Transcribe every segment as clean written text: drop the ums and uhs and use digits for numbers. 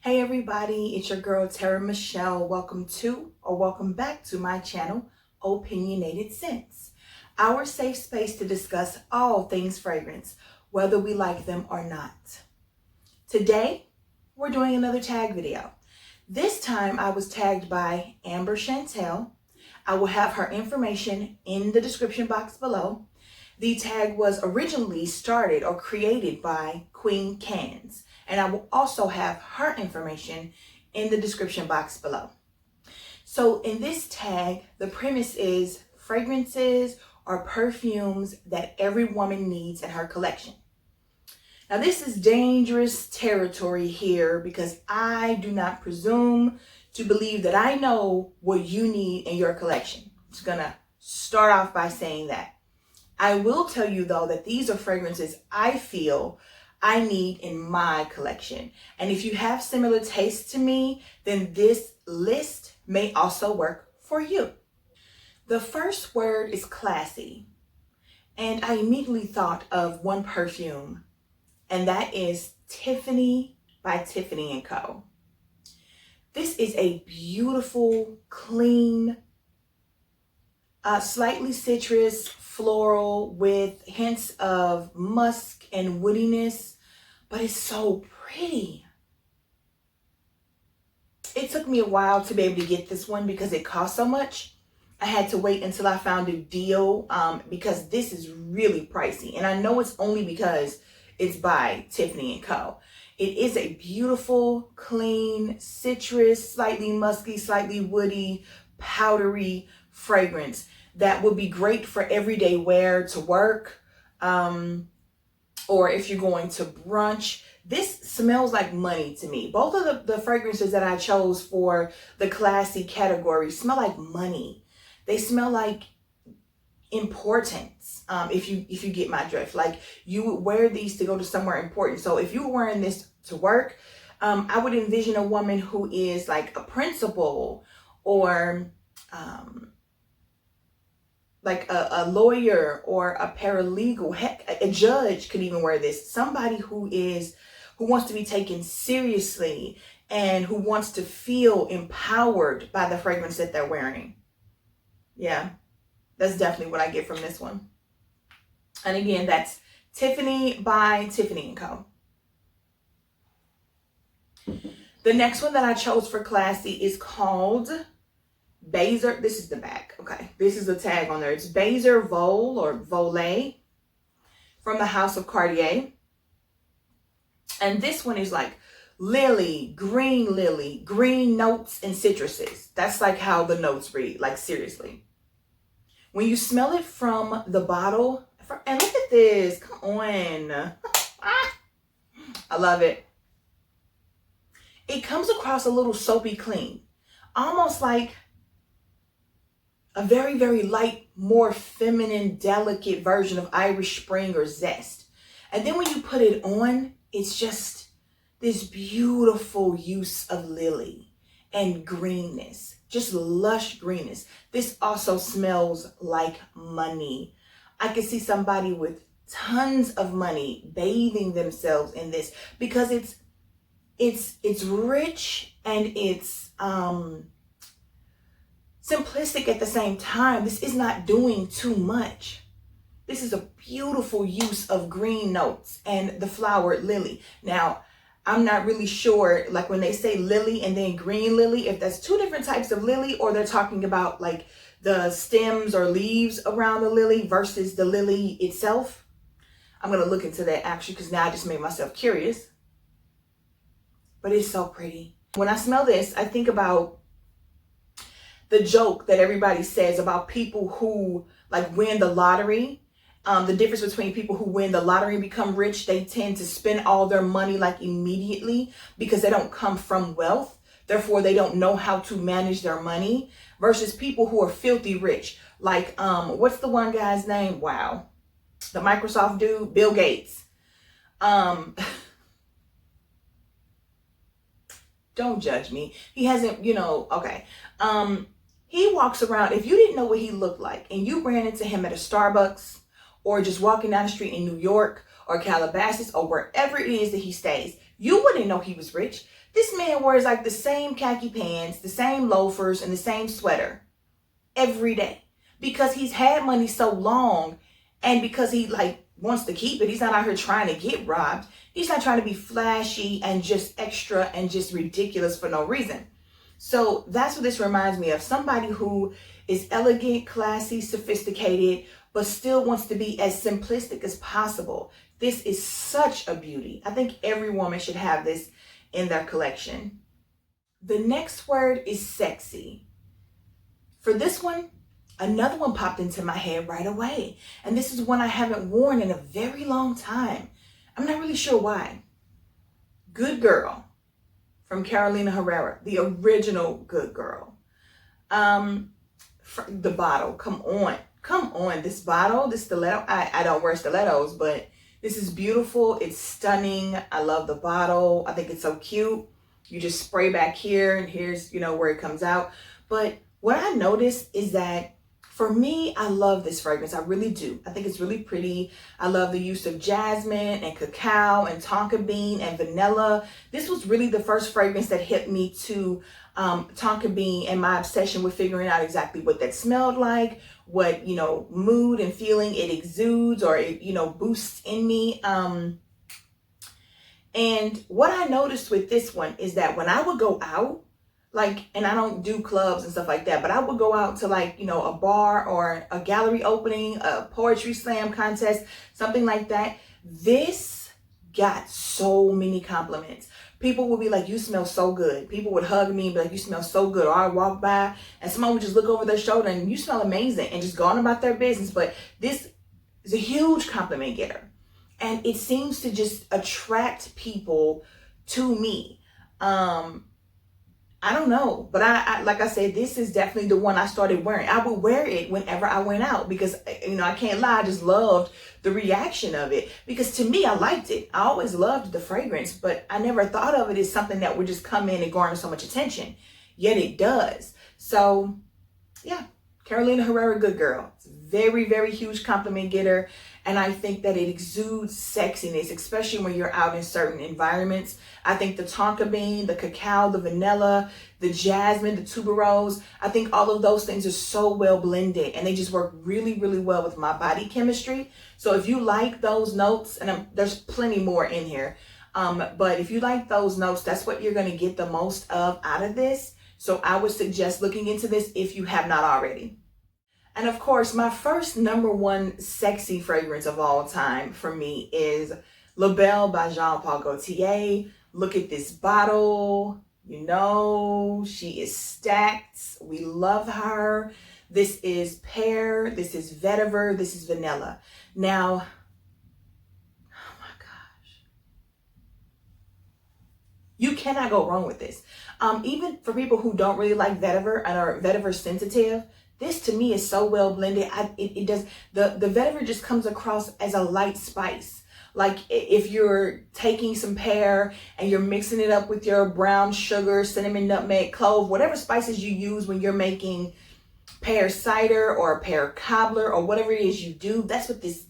Hey everybody, it's your girl Tara Michelle. Welcome to or welcome back to my channel, Opinionated Scents, our safe space to discuss all things fragrance, whether we like them or not. Today, we're doing another tag video. This time I was tagged by Amber Chantel. I will have her information in the description box below. The tag was originally started or created by Queen Kahnz, and I will also have her information in the description box below. So in this tag, the premise is fragrances or perfumes that every woman needs in her collection. Now this is dangerous territory here because I do not presume to believe that I know what you need in your collection. I'm just gonna start off by saying that. I will tell you though that these are fragrances I feel I need in my collection. And if you have similar tastes to me, then this list may also work for you. The first word is classy. And I immediately thought of one perfume, and that is Tiffany by Tiffany and Co. This is a beautiful, clean, slightly citrus, floral with hints of musk and woodiness, but it's so pretty. It took me a while to be able to get this one because it cost so much. I had to wait until I found a deal because this is really pricey. And I know it's only because it's by Tiffany and Co. It is a beautiful, clean, citrus, slightly musky, slightly woody, powdery fragrance that would be great for everyday wear to work, or if you're going to brunch. This smells like money to me. Both of the fragrances that I chose for the classy category smell like money. They smell like importance, if you get my drift. Like you would wear these to go to somewhere important. So if you were wearing this to work, I would envision a woman who is like a principal or like a lawyer or a paralegal. Heck, a judge could even wear this. Somebody who wants to be taken seriously and who wants to feel empowered by the fragrance that they're wearing. Yeah, that's definitely what I get from this one. And again, that's Tiffany by Tiffany and Co. The next one that I chose for classy is called Baisor. This is the back. Okay, this is the tag on there. It's Baisor Vol or Volé from the house of Cartier. And this one is like lily, green notes and citruses. That's like how the notes read, like seriously. When you smell it from the bottle, and look at this, come on. I love it. It comes across a little soapy clean, almost like a very, very light, more feminine, delicate version of Irish Spring or Zest. And then when you put it on, it's just this beautiful use of lily and greenness, just lush greenness. This also smells like money. I can see somebody with tons of money bathing themselves in this because it's rich and it's simplistic at the same time. This is not doing too much. This is a beautiful use of green notes and the flower lily. Now, I'm not really sure, like when they say lily and then green lily, if that's two different types of lily or they're talking about like the stems or leaves around the lily versus the lily itself. I'm going to look into that actually because now I just made myself curious. But it's so pretty. When I smell this, I think about the joke that everybody says about people who like win the lottery. The difference between people who win the lottery and become rich, they tend to spend all their money like immediately because they don't come from wealth. Therefore, they don't know how to manage their money versus people who are filthy rich. Like, what's the one guy's name? Wow. The Microsoft dude, Bill Gates. Don't judge me. He hasn't, okay. He walks around. If you didn't know what he looked like and you ran into him at a Starbucks or just walking down the street in New York or Calabasas or wherever it is that he stays, You wouldn't know he was rich. This man wears like the same khaki pants, the same loafers, and the same sweater every day because he's had money so long, and because he like wants to keep it. He's not out here trying to get robbed. He's not trying to be flashy and just extra and just ridiculous for no reason. So that's what this reminds me of. Somebody who is elegant, classy, sophisticated, but still wants to be as simplistic as possible. This is such a beauty. I think every woman should have this in their collection. The next word is sexy. For this one, another one popped into my head right away. And this is one I haven't worn in a very long time. I'm not really sure why. Good Girl from Carolina Herrera, the original Good Girl. The bottle, come on, this bottle, this stiletto. I don't wear stilettos, but this is beautiful. It's stunning. I love the bottle. I think it's so cute. You just spray back here, and here's, where it comes out. But what I noticed is that for me, I love this fragrance. I really do. I think it's really pretty. I love the use of jasmine and cacao and tonka bean and vanilla. This was really the first fragrance that hit me to tonka bean and my obsession with figuring out exactly what that smelled like, what, mood and feeling it exudes or it, boosts in me. And what I noticed with this one is that when I would go out, and I don't do clubs and stuff like that, but I would go out to a bar or a gallery opening, a poetry slam contest, something like that. This got so many compliments. People would be like, you smell so good. People would hug me and be like, you smell so good. Or I walk by and someone would just look over their shoulder and you smell amazing and just go on about their business. But this is a huge compliment getter. And it seems to just attract people to me. I don't know, but I like I said, this is definitely the one I started wearing. I would wear it whenever I went out because, I can't lie, I just loved the reaction of it. Because to me, I liked it. I always loved the fragrance, but I never thought of it as something that would just come in and garner so much attention. Yet it does. So, yeah, Carolina Herrera, Good Girl. It's a very, very huge compliment getter. And I think that it exudes sexiness, especially when you're out in certain environments. I think the tonka bean, the cacao, the vanilla, the jasmine, the tuberose, I think all of those things are so well blended and they just work really, really well with my body chemistry. So if you like those notes, and there's plenty more in here, but if you like those notes, that's what you're going to get the most of out of this. So I would suggest looking into this if you have not already. And of course, my first number one sexy fragrance of all time for me is La Belle by Jean Paul Gaultier. Look at this bottle. She is stacked. We love her. This is pear. This is vetiver. This is vanilla. Now, oh my gosh. You cannot go wrong with this. Even for people who don't really like vetiver and are vetiver sensitive, this to me is so well blended. It does, the vetiver just comes across as a light spice. Like if you're taking some pear and you're mixing it up with your brown sugar, cinnamon, nutmeg, clove, whatever spices you use when you're making pear cider or pear cobbler or whatever it is you do, that's what this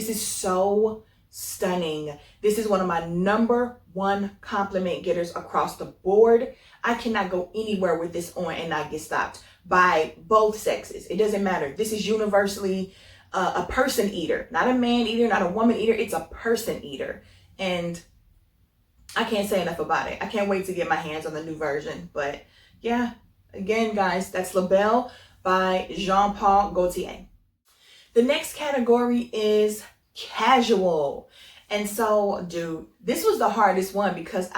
is so stunning. This is one of my number one compliment getters across the board. I cannot go anywhere with this on and not get stopped by both sexes. It doesn't matter. This is universally a person eater, not a man eater, not a woman eater. It's a person eater. And I can't say enough about it. I can't wait to get my hands on the new version. But yeah, again, guys, that's La Belle by Jean Paul Gaultier. The next category is casual. And so, dude, this was the hardest one because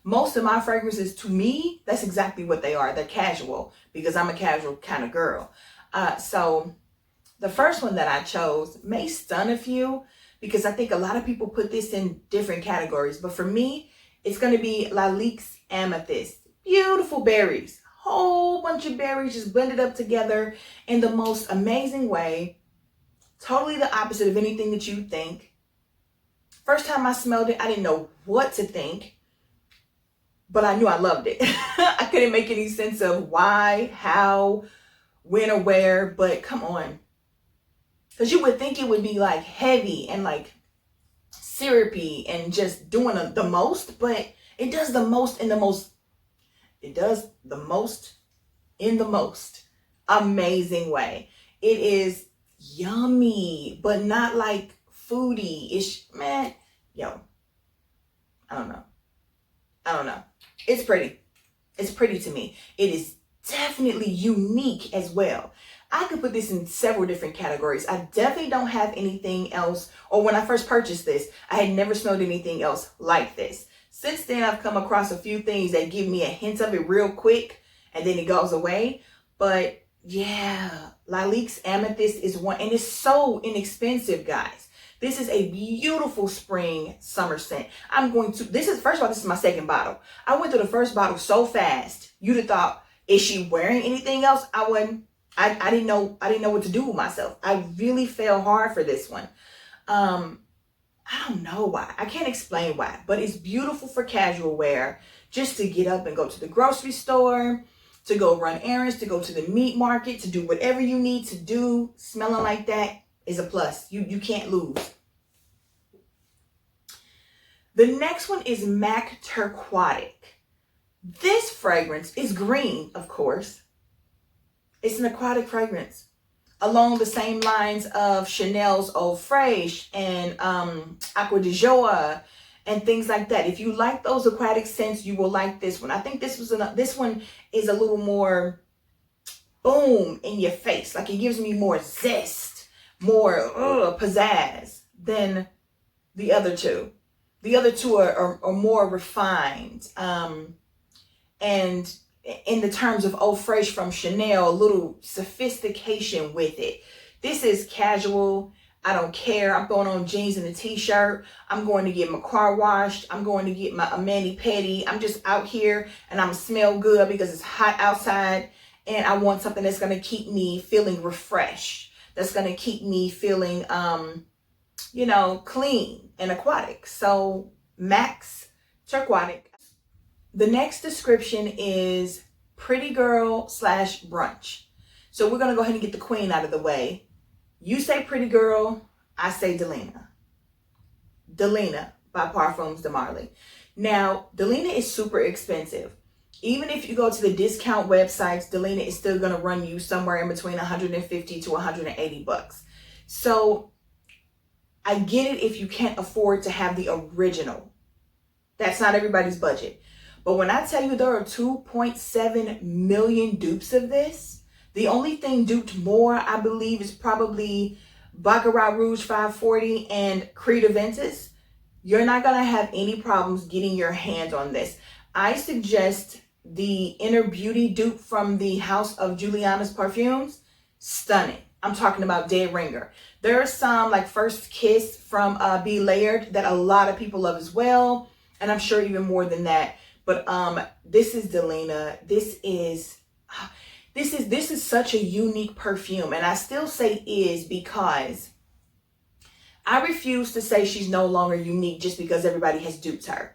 most of my fragrances, to me, that's exactly what they are. They're casual because I'm a casual kind of girl. So the first one that I chose may stun a few because I think a lot of people put this in different categories. But for me, it's going to be Lalique Amethyst. Beautiful berries. Whole bunch of berries just blended up together in the most amazing way. Totally the opposite of anything that you think. First time I smelled it, I didn't know what to think, but I knew I loved it. I couldn't make any sense of why, how, when, or where, but come on. Because you would think it would be like heavy and like syrupy and just doing the most, but it does the most in the most, it does the most in the most amazing way. It is yummy, but not like foodie-ish. Man, yo, I don't know. It's pretty. It's pretty to me. It is definitely unique as well. I could put this in several different categories. I definitely don't have anything else, or when I first purchased this, I had never smelled anything else like this. Since then, I've come across a few things that give me a hint of it real quick, and then it goes away. But yeah, Lalique's Amethyst is one, and it's so inexpensive, guys. This is a beautiful spring summer scent. First of all, this is my second bottle. I went through the first bottle so fast. You'd have thought, is she wearing anything else? I didn't know what to do with myself. I really fell hard for this one. I don't know why. I can't explain why, but it's beautiful for casual wear, just to get up and go to the grocery store, to go run errands, to go to the meat market, to do whatever you need to do. Smelling like that is a plus. You can't lose. The next one is MAC Turquatic. This fragrance is green, of course. It's an aquatic fragrance along the same lines of Chanel's Eau Fraiche and Aqua de Joie and things like that. If you like those aquatic scents, you will like this one. I think this one is a little more boom in your face. Like, it gives me more zest, more pizzazz than the other two. The other two are more refined. And in the terms of Eau Fraiche from Chanel, a little sophistication with it. This is casual. I don't care. I'm throwing on jeans and a t-shirt. I'm going to get my car washed. I'm going to get my mani-pedi. I'm just out here and I'm smell good because it's hot outside, and I want something that's going to keep me feeling refreshed. That's going to keep me feeling, clean and aquatic. So MAC's Turquatic. The next description is pretty girl / brunch. So we're going to go ahead and get the queen out of the way. You say pretty girl, I say Delina. Delina by Parfums de Marly. Now, Delina is super expensive. Even if you go to the discount websites, Delina is still going to run you somewhere in between 150 to 180 bucks. So I get it if you can't afford to have the original. That's not everybody's budget. But when I tell you there are 2.7 million dupes of this, the only thing duped more, I believe, is probably Baccarat Rouge 540 and Creed Aventus. You're not going to have any problems getting your hands on this. I suggest the Inner Beauty dupe from the House of Juliana's Perfumes. Stunning. I'm talking about Dead Ringer. There are some like First Kiss from Be Layered that a lot of people love as well. And I'm sure even more than that. But this is Delina. This is such a unique perfume, and I still say is because I refuse to say she's no longer unique just because everybody has duped her.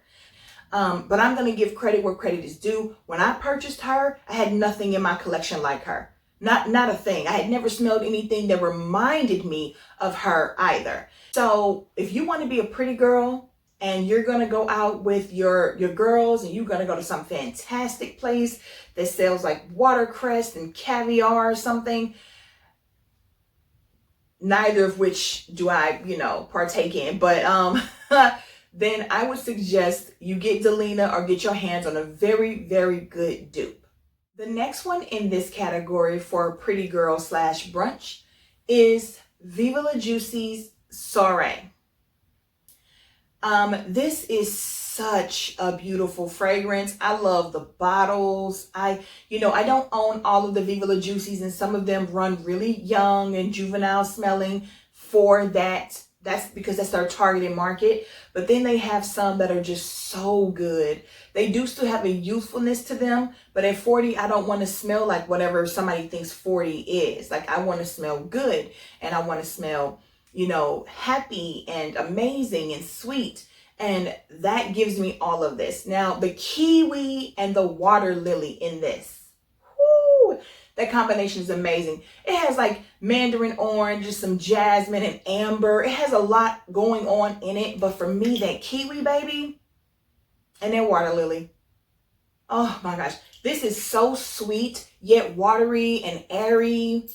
But I'm gonna give credit where credit is due. When I purchased her, I had nothing in my collection like her. Not a thing. I had never smelled anything that reminded me of her either. So if you want to be a pretty girl, and you're going to go out with your girls, and you're going to go to some fantastic place that sells like watercress and caviar or something, neither of which do I, partake in. But then I would suggest you get Delina or get your hands on a very, very good dupe. The next one in this category for pretty girl / brunch is Viva La Juicy's Soiree. This is such a beautiful fragrance. I love the bottles. I don't own all of the Viva La Juicy's, and some of them run really young and juvenile smelling for that. That's because that's their targeted market. But then they have some that are just so good. They do still have a youthfulness to them, but at 40, I don't want to smell like whatever somebody thinks 40 is. Like, I want to smell good, and I want to smell happy and amazing and sweet. And that gives me all of this. Now, the kiwi and the water lily in this. Whoo, That combination is amazing. It has like mandarin orange, just some jasmine and amber. It has a lot going on in it. But for me, that kiwi, baby, and that water lily. Oh my gosh. This is so sweet, yet watery and airy.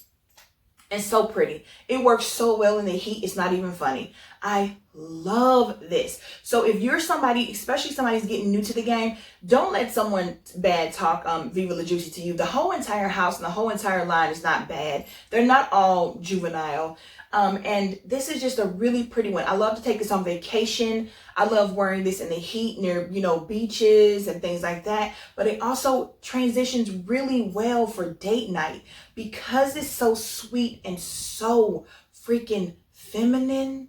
And so pretty. It works so well in the heat. It's not even funny. I love this. So if you're somebody, especially somebody's getting new to the game, don't let someone bad talk Viva La Juicy to you. The whole entire house and the whole entire line is not bad. They're not all juvenile. And this is just a really pretty one. I love to take this on vacation. I love wearing this in the heat near, you know, beaches and things like that. But it also transitions really well for date night because it's so sweet and so freaking feminine.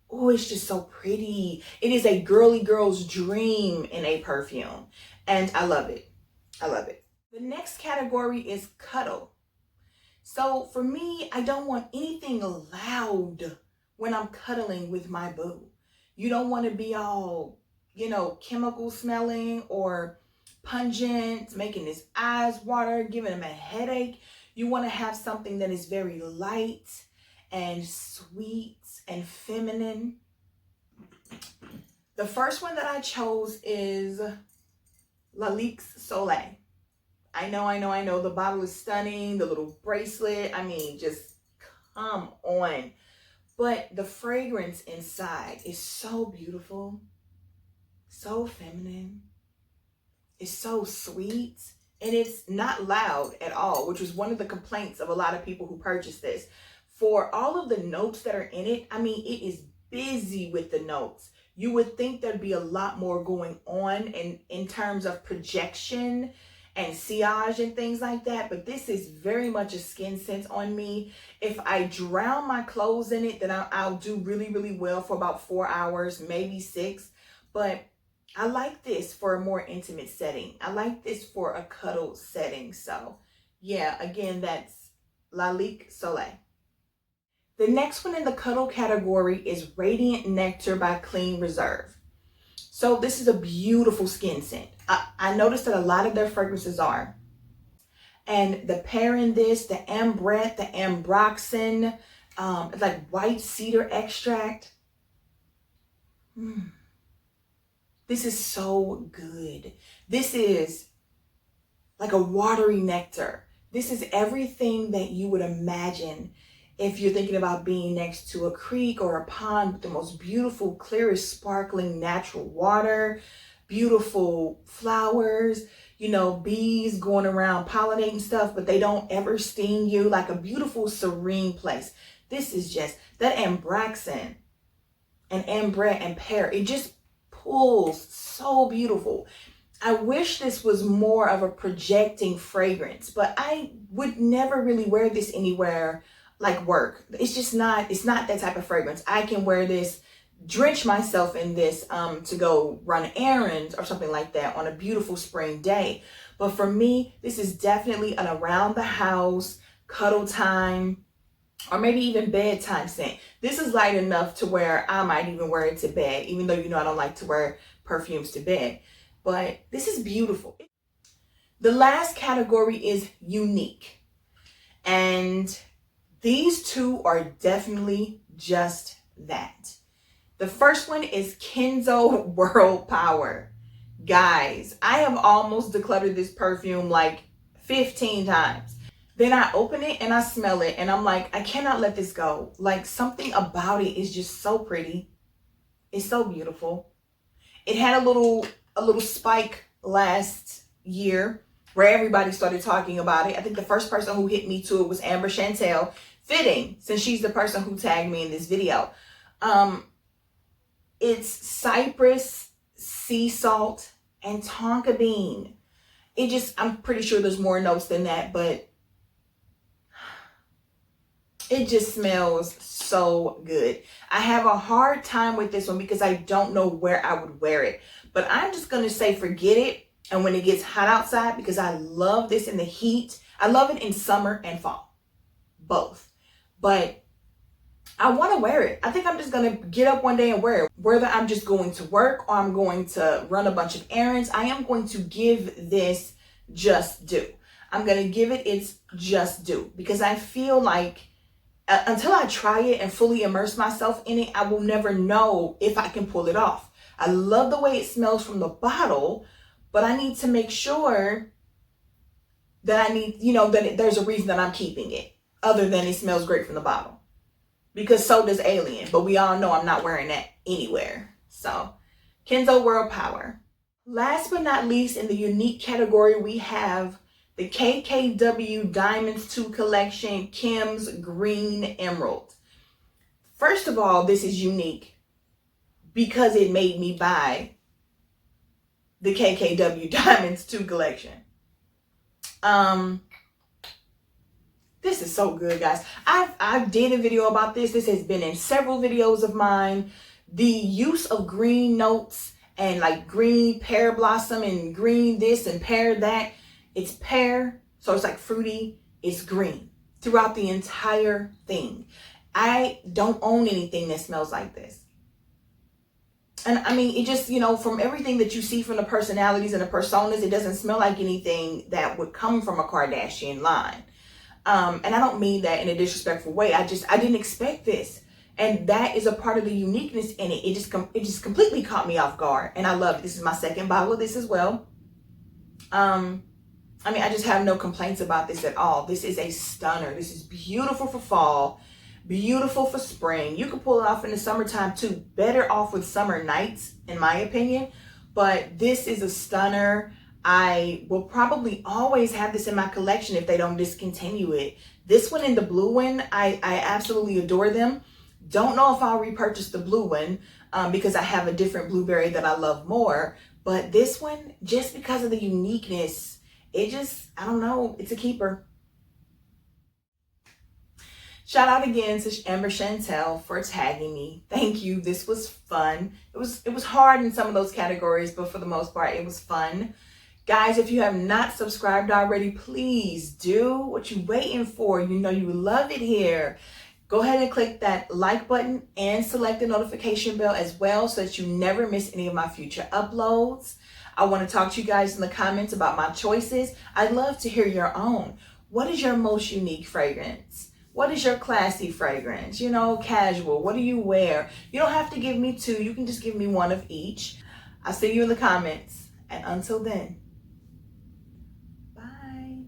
Oh, it's just so pretty. It is a girly girl's dream in a perfume. And I love it. I love it. The next category is Cuddle. So for me, I don't want anything loud when I'm cuddling with my boo. You don't want to be all, you know, chemical smelling or pungent, making his eyes water, giving him a headache. You want to have something that is very light and sweet and feminine. The first one that I chose is Lalique Soleil. I know. The bottle is stunning. The little bracelet. I mean, just come on. But the fragrance inside is so beautiful. So feminine. It's so sweet. And it's not loud at all, which was one of the complaints of a lot of people who purchased this. For all of the notes that are in it, I mean, it is busy with the notes. You would think there'd be a lot more going on in terms of projection and sillage and things like that, but this is very much a skin scent on me. If I drown my clothes in it, then I'll do really, really well for about 4 hours, maybe 6. But I like this for a more intimate setting. I like this for a cuddle setting. So yeah, again, that's Lalique Soleil. The next one in the cuddle category is Radiant Nectar by Clean Reserve. So this is a beautiful skin scent. I noticed that a lot of their fragrances are. And the pear in this, the ambrette, the ambroxan, like white cedar extract. This is so good. This is like a watery nectar. This is everything that you would imagine if you're thinking about being next to a creek or a pond with the most beautiful, clearest, sparkling natural water, beautiful flowers, you know, bees going around pollinating stuff, but they don't ever sting you, like a beautiful, serene place. This is just that ambroxan and ambrette and pear. It just pulls so beautiful. I wish this was more of a projecting fragrance, but I would never really wear this anywhere like work. It's just not, it's not that type of fragrance. I can wear this, drench myself in this to go run errands or something like that on a beautiful spring day. But for me, this is definitely an around the house, cuddle time, or maybe even bedtime scent. This is light enough to where I might even wear it to bed, even though you know I don't like to wear perfumes to bed. But this is beautiful. The last category is unique. And these two are definitely just that. The first one is Kenzo World Power. Guys, I have almost decluttered this perfume like 15 times. Then I open it and I smell it and I'm like, I cannot let this go. Like, something about it is just so pretty. It's so beautiful. It had a little spike last year where everybody started talking about it. I think the first person who hit me to it was Amber Chantel. Fitting, since she's the person who tagged me in this video. It's cypress, sea salt, and tonka bean. It just, I'm pretty sure there's more notes than that, but it just smells so good. I have a hard time with this one because I don't know where I would wear it. But I'm just going to say forget it. And when it gets hot outside, because I love this in the heat. I love it in summer and fall. Both. But I want to wear it. I think I'm just going to get up one day and wear it. Whether I'm just going to work or I'm going to run a bunch of errands, I am going to give this just due. I'm going to give it its just due, because I feel like until I try it and fully immerse myself in it, I will never know if I can pull it off. I love the way it smells from the bottle, but I need to make sure that there's a reason that I'm keeping it, other than it smells great from the bottle. Because so does Alien, but we all know I'm not wearing that anywhere. So, Kenzo World Power. Last but not least, in the unique category, we have the KKW Diamonds 2 collection, Kim's Green Emerald. First of all, this is unique because it made me buy the KKW Diamonds 2 collection. This is so good, guys. I did a video about this. This has been in several videos of mine. The use of green notes and like green pear blossom and green this and pear that. It's pear, so it's like fruity. It's green throughout the entire thing. I don't own anything that smells like this. And I mean, it just, from everything that you see from the personalities and the personas, it doesn't smell like anything that would come from a Kardashian line. And I don't mean that in a disrespectful way. I didn't expect this. And that is a part of the uniqueness in it. It just completely caught me off guard. And I love it. This is my second bottle of this as well. I just have no complaints about this at all. This is a stunner. This is beautiful for fall, beautiful for spring. You can pull it off in the summertime too. Better off with summer nights, in my opinion. But this is a stunner. I will probably always have this in my collection if they don't discontinue it. This one and the blue one, I absolutely adore them. Don't know if I'll repurchase the blue one because I have a different blueberry that I love more. But this one, just because of the uniqueness, I don't know, it's a keeper. Shout out again to Amber Chantel for tagging me. Thank you. This was fun. It was hard in some of those categories, but for the most part, it was fun. Guys, if you have not subscribed already, please do. What you waiting for? You know you love it here. Go ahead and click that like button and select the notification bell as well so that you never miss any of my future uploads. I want to talk to you guys in the comments about my choices. I'd love to hear your own. What is your most unique fragrance? What is your classy fragrance? Casual. What do you wear? You don't have to give me two. You can just give me one of each. I'll see you in the comments. And until then, bye.